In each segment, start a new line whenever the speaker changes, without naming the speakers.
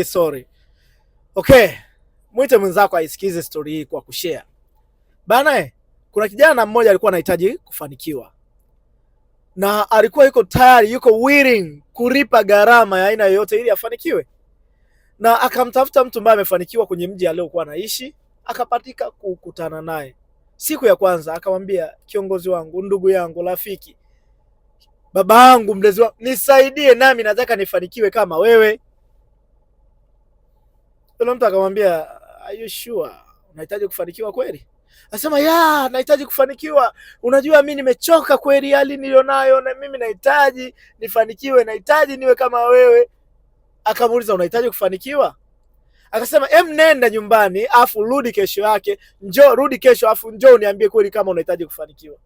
Sorry. Okay. Mwite mwenzako aisikize story hii kwa kushare. Bana, kuna kijana mmoja alikuwa anahitaji kufanikiwa. Na alikuwa yuko tayari, yuko willing kulipa gharama ya aina yoyote ili afanikiwe. Na akamtafuta mtu ambaye amefanikiwa kwenye mji aliokuwa anaishi, akapatika kukutana naye. Siku ya kwanza akamwambia, kiongozi wangu, ndugu yangu, rafiki, baba yangu, mlezi wangu, nisaidie nami nataka nifanikiwe kama wewe. Yule mtu akamwambia, are you sure unahitaji kufanikiwa kweli? Anasema, ya, nahitaji kufanikiwa. Unajua mimi nimechoka kweli hali nilionayo, na mimi nahitaji nifanikiwe, nahitaji niwe kama wewe. Akamuuliza, unahitaji kufanikiwa? Akasema, nenda nyumbani afu rudi kesho yake. Rudi kesho afu njoo uniambie kweli kama unahitaji kufanikiwa.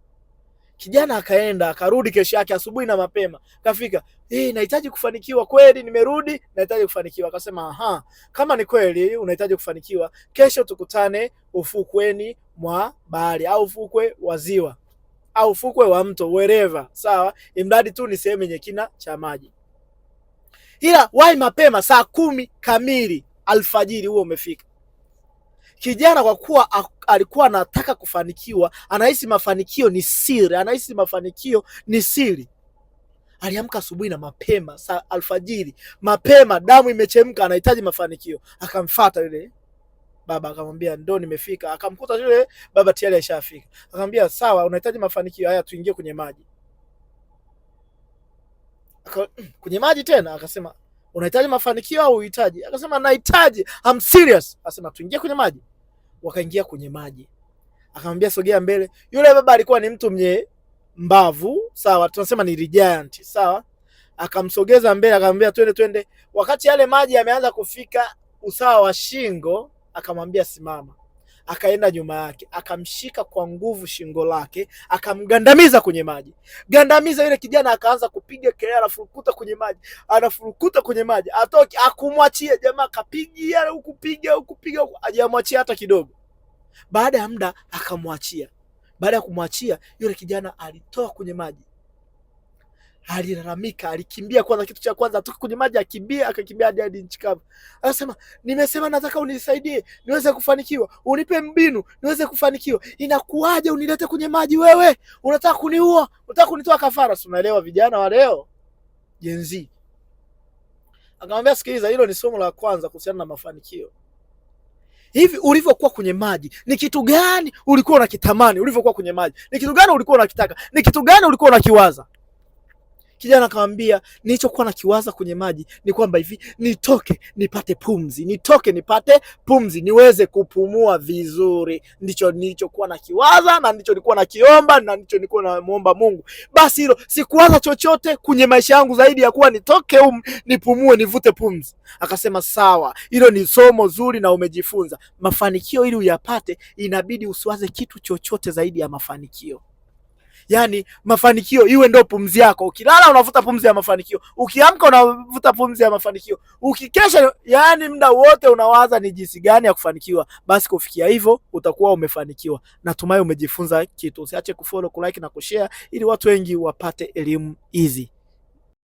Kijana akaenda, akarudi kesho yake asubuhi na mapema. Kafika, nahitaji kufanikiwa kweli, nimerudi, nahitaji kufanikiwa. Akasema, aha, kama ni kweli unahitaji kufanikiwa, kesho tukutane ufukweni mwa bahari au ufukwe wa ziwa au ufukwe wa mto, wherever, sawa? Imradi tu ni sehemu yenye kina cha maji. Ila wahi mapema saa 10 kamili alfajiri huo umefika. Kijana kwa kuwa alikuwa anataka kufanikiwa, anahisi mafanikio ni siri, aliamka asubuhi na mapema, saa alfajiri, mapema, damu imechemka, anahitaji mafanikio. Akamfuata yule baba, akamwambia, ndo nimefika. Akamkuta yule baba tayari ashafika. Akamwambia, sawa, unahitaji mafanikio, haya tuingie kwenye maji. Kwenye maji tena? Akasema, unahitaji mafanikio au uhitaji? Akasema, nahitaji, I'm serious. Akasema, tuingie kwenye maji. Wakaingia kwenye maji. Akamwambia, sogea mbele. Yule baba alikuwa ni mtu mwenye mbavu, sawa, tunasema ni giant, sawa. Akamsogeza mbele, akamwambia, twende. Wakati yale maji yameanza kufika usawa wa shingo, akamwambia, simama. Akaenda nyuma yake, akamshika kwa nguvu shingo lake, akamgandamiza kwenye maji. Gandamiza. Yule kijana akaanza kupiga kelele, anafurukuta kwenye maji, atoki, akumwachia. Jamaa akapiga huku, hajamwachia hata kidogo. Baada ya muda akamwachia. Baada ya kumwachia, yule kijana alitoka kwenye maji. Alilalamika, alikimbia. Kwanza, kitu cha kwanza, atoka kwenye maji, akakimbia hadi nchi kavu. Akasema, nimesema nataka unisaidie niweze kufanikiwa, unipe mbinu niweze kufanikiwa. Inakuaje unilete kwenye maji wewe? Unataka kuniua? Unataka kunitoa kafara? Si unaelewa vijana wa leo Gen Z. Akamwambia, sikiliza, hilo ni somo la kwanza kuhusiana na mafanikio. Hivi ulivyokuwa kwenye maji, ni kitu gani ulikuwa unakitamani? Ulivyokuwa kwenye maji, ni kitu gani ulikuwa unakitaka? Ni kitu gani ulikuwa unakiwaza? Kijana akamwambia, nilichokuwa nakiwaza kwenye maji ni kwamba hivi, nitoke nipate pumzi, niweze kupumua vizuri. Ndicho nilichokuwa nakiwaza, na ndicho nilikuwa nakiomba, na ndicho nilikuwa namuomba Mungu. Basi hilo, sikuwaza chochote kwenye maisha yangu zaidi ya kuwa nitoke nipumue, nivute pumzi. Akasema, sawa, hilo ni somo zuri na umejifunza. Mafanikio ili uyapate, inabidi usiwaze kitu chochote zaidi ya mafanikio. Yani mafanikio iwe ndo pumzi yako. Ukilala unavuta pumzi ya mafanikio, ukiamka unavuta pumzi ya mafanikio, ukikesha, yani muda wote unawaza ni jinsi gani ya kufanikiwa. Basi kufikia hivyo utakuwa umefanikiwa. Natumai umejifunza kitu. Usiache kufollow, kulike na kushare ili watu wengi wapate elimu hizi.